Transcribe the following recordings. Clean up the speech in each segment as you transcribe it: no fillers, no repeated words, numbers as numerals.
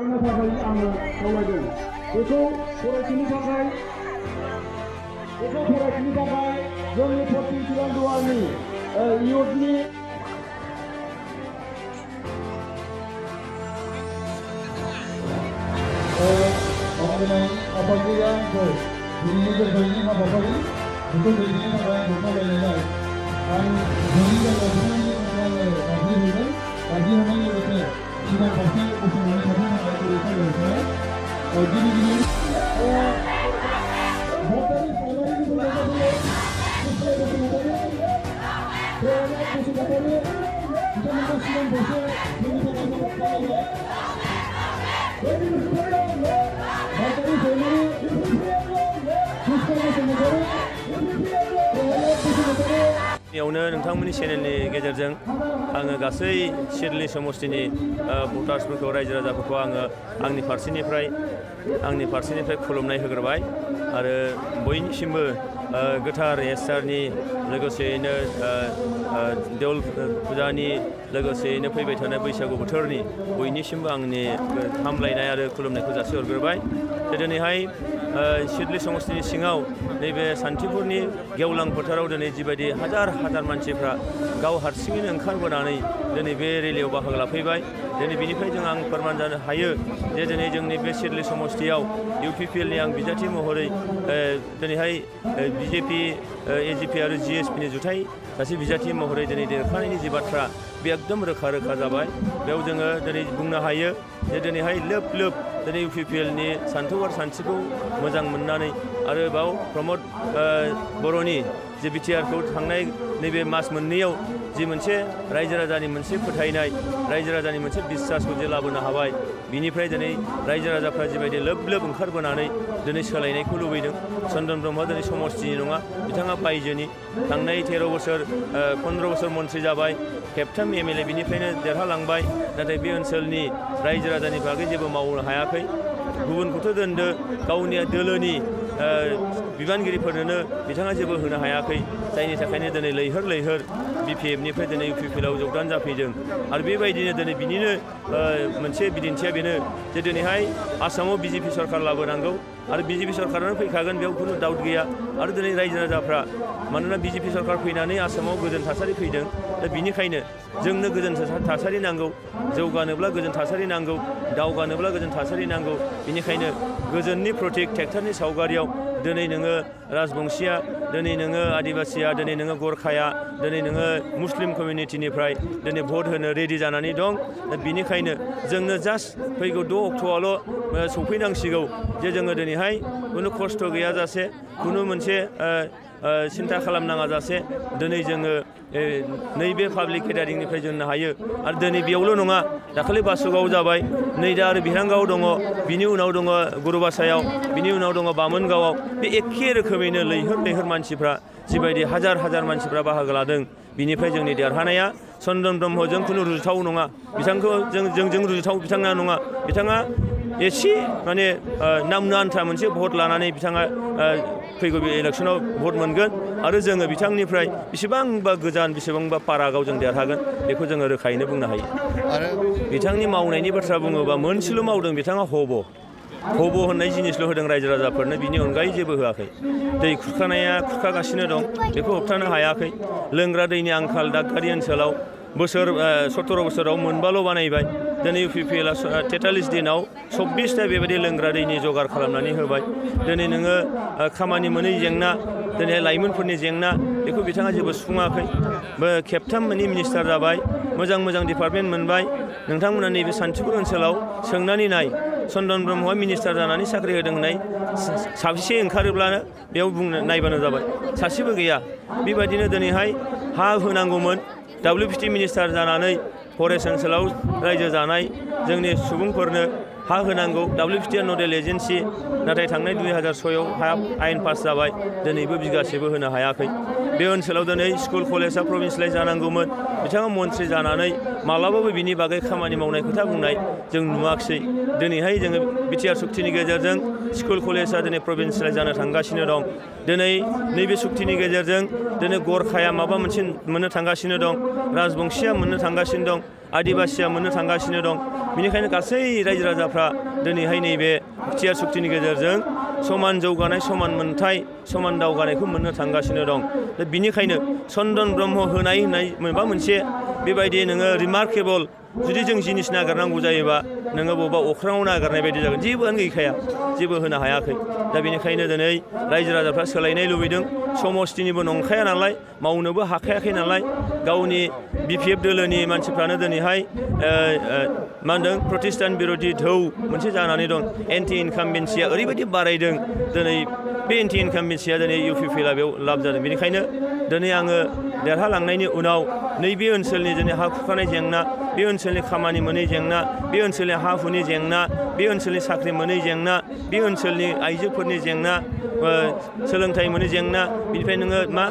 खालामनो थाखाय आङो खावलायदों। बेखौ फरायफिननो थाखाय जोंनि पश्चिम चिरां दुवारनि इयुथनि अनलाइन आफादगिरिया दिनैनि गोरबोनि हाबाफारि बेखौ दैदेननो थाखाय आंखौ खावलायनाय आं जोंनि जायगायाव बिथांनि आङो गाज्रि लोगोसे सिगां फारसे गसंनानै थानो थाखाय गुरै खावलायनाय गिबि यावनो नोंथांमोननि चेनेलनि गेजेरजों आङो गासै सिडली समष्टिनि भटार्सफोरखौ रायजो राजाफोरखौ आङो आंनि फारसेनिफ्राय खुलुमनाय होग्रोबाय आरो बयनिसिमबो गोथार एस्टारनि लोगोसेयैनो देवल फुजानि लोगोसेयैनो फैबाय थानाय बैसागु बोथोरनि बयनिसिमबो आंनि हामलायनाय आरो खुलुमनायखौ जासिहरग्रोबाय। दिनैहाय सिडली समष्टिनि सिङाव नैबे सान्थिपुरनि गेवलां फोथाराव दिनै जिबायदि हाजार मानसिफ्रा गाव हारसिङैनो ओंखारबोनानै दिनै बे रेलियाव बाहागो लाफैबाय। दिनै बिनिफ्राय जों आं फोरमान जानो हायो जे दिनै जोंनि बे सिडली समष्टियाव UPPLनि आं बिजाथि महरै दिनैहाय BJP AGP आरो GSP नि जुथाइ सासे बिजाथि महरै दिनै देरखानायनि जि बाथ्रा बे एकदम रोखा जाबाय। बेयाव जोङो दिनै बुंनो हायो जे दिनैहाय लोब दिनै UPPLनि सान्थौ आरो सानस्रिखौ मोजां मोननानै आरो बाव प्रमद बर'नि जे बिटिआरखौ थांनाय नैबे मास मोननैयाव जि मोनसे रायजो राजानि मोनसे फोथायनाय रायजो राजानि मोनसे बिश्वासखौ जे लाबोनो हाबाय बिनिफ्राय दिनै रायजो राजाफ्रा जिबायदि लोब ओंखारबोनानै दिनै सोलायनायखौ लुबैदों। चन्दन ब्रह्मआ दिनै समष्टिनि नङा, बिथाङा बायजोनि थांनाय 13 बोसोर 15 बोसोर मन्थ्रि जाबाय, खेबथाम MLA बिनिफ्रायनो देरहालांबाय, नाथाय बे ओनसोलनि रायजो राजानि बागै जेबो मावनो हायाखै। गुबुनखौथ' दोनदो गावनि दोलोनि बिबानगिरिफोरनोनो बिथाङा जेबो होनो हायाखै, जायनि थाखायनो दिनै लैहोर BPFनिफ्राय दिनै UPPLआव जगदान जाफैदों। आरो बेबायदिनो दिनै बिनिनो मोनसे बिदिन्थिया बेनो जे दिनैहाय आसामाव BJP सरकार लाबोनांगौ आरो BJP सरकारानो फैखागोन, बेयाव खुनु डाउट गैया। आरो दिनै रायजो राजाफ्रा मानोना BJP सरकार फैनानै आसामाव गोजोन थासारि फैदों, दा बिनिखायनो जोंनो गोजोन थासारि नांगौ, जौगानोब्ला गोजोन थासारि नांगौ, दावगानोब्ला गोजोन थासारि नांगौ। बिनिखायनो गोजोननि प्रतीक ट्रेक्टरनि सावगारियाव दिनै नोङो राजबंशिया, दिनै नोङो आदिबासिया, दिनै नोङो गरखाया, दिनै नोङो मुस्लिम कमिउनिटिनिफ्राय दिनै भट होनो रेडि जानानै दं। दा बिनिखायनो जोंनो जास्ट फैगौ 6 अक्ट'आवल' सौफैनांसिगौ जे जोङो दिनैहाय खुनु खस्थ' गैयाजासे, खुनु मोनसे सिन्था खालामनाङा जासे दिनै जोङो नैबे पाब्लिक गेदारिंनिफ्राय जोंनो हायो। आरो दिनै बेयावल' नङा, दाखालि बासुगाव जाबाय, नै दा आरो बिरांगाव दङ, बिनि उनाव दङ गुरुबासायाव, बिनि उनाव दङ बामोनगावआव। बे एखे रोखोमैनो लैहोर मानसिफ्रा जिबायदि हाजार मानसिफ्रा बाहागो लादों, बिनिफ्राय जोंनि देरहानाया चन्दन ब्रह्मजों खुनु रुजुथाव नङा। बिथांखौ जोंजों रुजुथाव बिथाङा नङा। बिथाङा एसे माने नामनो आन्था मोनसे भट लानानै बिथाङा फैगौ इलेक्सनाव भट मोनगोन आरो जोङो बिथांनिफ्राय बेसेबांबा गोजान बेसेबांबा फारागाव जों देरहागोन, बेखौ जोङो रोखायैनो बुंनो हायो। आरो बिथांनि मावनायनि बाथ्रा बुङोबा मोनसेल' मावदों बिथाङा, हब' होननाय जिनिसल' होदों रायजो राजाफोरनो, बिनि अनगायै जेबो होआखै। दै खुरखागासिनो दं, बेखौ होबथानो हायाखै। लोंग्रा दैनि आंखाल दागगारि ओनसोलाव 17 बोसोराव मोनबाल' बानायबाय। दिनै UPPLआ 43 दिनाव 24टा बेबायदि लोंग्रा दैनि जगार खालामनानै होबाय। दिनै नोङो खामानि मोनै जेंना, दिनै लाइमोनफोरनि जेंना, बेखौ बिथाङा जेबो सुफुङाखै। खेबथाम मिनिस्टार जाबाय, मोजां डिपार्टमेन्ट मोनबाय। नोंथांमोना नैबे सान्थिपुर ओनसोलाव सोंनानै नाय, चन्दन ब्रह्मआ मिनिस्टार जानानै साख्रि होदों होननाय साबेसे ओंखारोब्लानो बेयाव नायबानो जाबाय, सासेबो गैया। बेबायदिनो दिनैहाय हा होनांगौमोन, WPT मिनिस्टार जानानै फरेस्ट ओनसोलाव रायजो जानाय जोंनि सुबुंफोरनो हा होनांगौ। WPT नडेल एजेन्सि, नाथाय थांनाय 2006आव आयेन पास जाबाय, दिनैबो बिगासेबो होनो हायाखै। बे ओनसोलाव दिनै स्कुल कलेजआ प्रभिन्सियेलाइज जानांगौमोन, बिथाङा मन्थ्रि जानानै मालाबाबो बिनि बागै खामानि मावनाय खोथा बुंनाय जों नुवाखिसै। दिनैहाय जोङो बिटिआर सुक्तिनि गेजेरजों स्कुल कलेजआ दिनै प्रभिन्सियेलाइज जानो थांगासिनो दं। दिनै नैबे सुक्तिनि गेजेरजों दिनै गरखाया माबा मोनसे मोननो थांगासिनो दं, राजबंशिया मोननो थांगासिनो दं। आदिबासिया मोननो थांगासिनो दं। बेनिखायनो गासै रायजो राजाफ्रा दिनैहाय नैबे बिटिआर सुक्तिनि गेजेरजों समान जौगानाय, समान मोनथाय, समान दावगानायखौ मोननो थांगासिनो दं। दा बिनिखायनो चन्दन ब्रह्म होनाय माबा मोनसे बेबायदि नोङो रिमार्केबल जुदि जों जिनिस नागिरनांगौ जायोबा नोङो बबेबा अख्राङाव नागिरनाय बायदि जागोन, जेबोआनो गैखाया, जेबो होनो हायाखै। दा बेनिखायनो दिनै रायजो राजाफ्रा सोलायनाय लुबैदों। समस्तिनिबो नंखाया नालाय, मावनोबो हाखायाखै नालाय, गावनि BPF दोलोनि मानसिफ्रानो दिनैहाय मा होनदों प्रतिष्ठान बिर'धि धौ मोनसे जानानै दं। एन्टि इनकामबेन्सिया ओरैबायदि बारायदों, दिनै बे एन्टि इनकामबेन्सिया दिनै UPPLआ बेयाव लाब जादों। बेनिखायनो दिनै आङो देरहालांनायनि उनाव नैबे ओनसोलनि दिनै हा खुरखानाय जेंना, बे ओनसोलनि खामानि मोनै जेंना, बे ओनसोलनि हा हुनि जेंना, बे ओनसोलनि साख्रि मोनै जेंना, बे ओनसोलनि आइजोफोरनि जेंना, सोलोंथाइ मोनै जेंना, बिनिफ्राय नोङो मा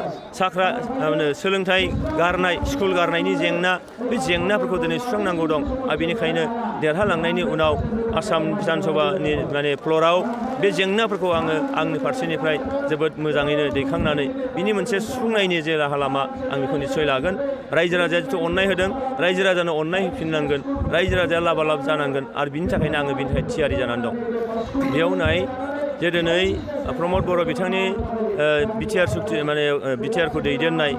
सोलोंथाइ गारनाय, स्कुल गारनायनि जेंना, बे जेंनाफोरखौ दिनै सुस्रांनांगौ दं। आरो बेनिखायनो देरहालांनायनि उनाव आसाम बिधान सभानि फ्ल'राव बे जेंनाफोरखौ आङो आंनि फारसेनिफ्राय जोबोद मोजाङैनो दैखांनानै बिनि मोनसे सुफुंनायनि जे राहा लामा आं बेखौ निस्सय लागोन। रायजो राजाया जिथु अननाय होदों, रायजो राजानो अननाय होफिननांगोन, रायजो राजाया लाबालाब जानांगोन, आरो बिनि थाखायनो आङो बिनि थाखाय थियारि जानानै दं। बेयाव नाय जे दिनै प्रमद बर' बिथांनि बिटिआर सुक्ति बिटिआरखौ दैदेननाय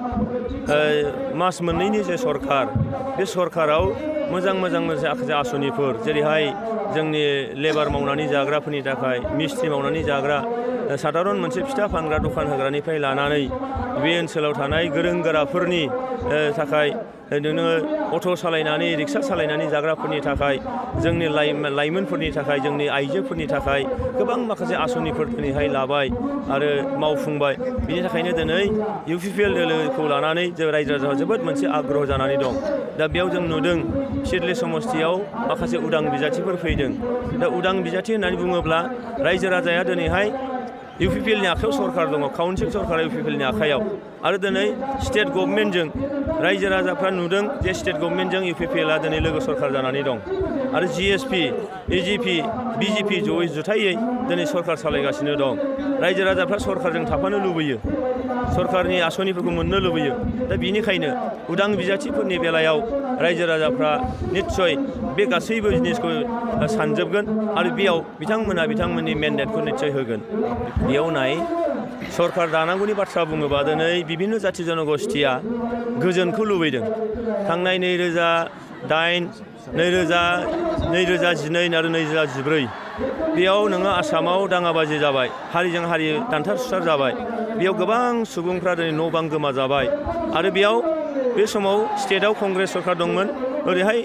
मास मोननैनि जे सरकार, बे सरकाराव मोजां माखासे आसनिफोर, जेरैहाय जोंनि लेबार मावनानै जाग्राफोरनि थाखाय, मिस्ट्रि मावनानै जाग्रा, साधारन मोनसे फिथा फानग्रा दखान होग्रानिफ्राय लानानै बे ओनसोलाव थानाय गोरों गोराफोरनि थाखाय, नोङो अट' सालायनानै रिक्सा सालायनानै जाग्राफोरनि थाखाय, जोंनि लाइमोनफोरनि थाखाय, जोंनि आइजोफोरनि थाखाय गोबां माखासे आसनिफोर दिनैहाय लाबाय आरो मावफुंबाय। बिनि थाखायनो दिनै UPPL दोलोखौ लानानै जों रायजो राजाफ्रा जोबोद मोनसे आग्रह जानानै दं। दा बेयाव जों नुदों सिडली समस्तियाव माखासे उदां बिजाथिफोर फैदों। दा उदां बिजाथि होननानै बुङोब्ला रायजो राजाया दिनैहाय UPPLनि आखायाव सरकार दङ, काउन्सिल सरकारा UPPLनि आखायाव, आरो दिनै स्टेट गभर्नमेन्टजों रायजो राजाफ्रा नुदों जे स्टेट गभर्नमेन्टजों UPPLआ दिनै लोगो सरकार जानानै दं, आरो GSP, AGP, BJP जयै जुथायै दिनै सरकार सालायगासिनो दं। रायजो राजाफ्रा सरकारजों थाफानो लुबैयो, सरकारनि आसनिफोरखौ मोननो लुबैयो। दा बिनिखायनो उदां बिजाथिफोरनि बेलायाव रायजो राजाफ्रा निस्सय बे गासैबो जिनिसखौ सानजोबगोन, आरो बेयाव बिथांमोना बिथांमोननि मेन्डेटखौ निस्सय होगोन। बेयाव नाय सरकार दानांगौनि बाथ्रा बुङोबा दिनै बिभिन्न जाथि जनगोष्ठिया गोजोनखौ लुबैदों। थांनाय 2008, 2012 आरो 2014 बेयाव नोङो आसामाव दाङाबाजि जाबाय, हारिजों हारि दानथार सुथार जाबाय, बेयाव गोबां सुबुंफ्रा दिनै न' बां गोमाजाबाय, आरो बेयाव बे समाव स्टेटआव कंग्रेस सरकार दंमोन, ओरैहाय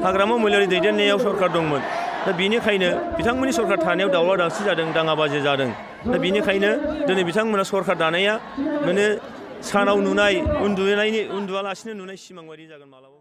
हाग्रामा महिलारि दैदेननायाव सरकार दंमोन। दा बिनिखायनो बिथांमोननि सरकार थानायाव दावराव दावसि जादों, दाङाबाजि जादों। दा बिनिखायनो दिनै बिथांमोना सरकार दानाया माने सानाव नुनाय उन्दुआलासिनो नुनाय सिमां बायदि जागोन मालाबा।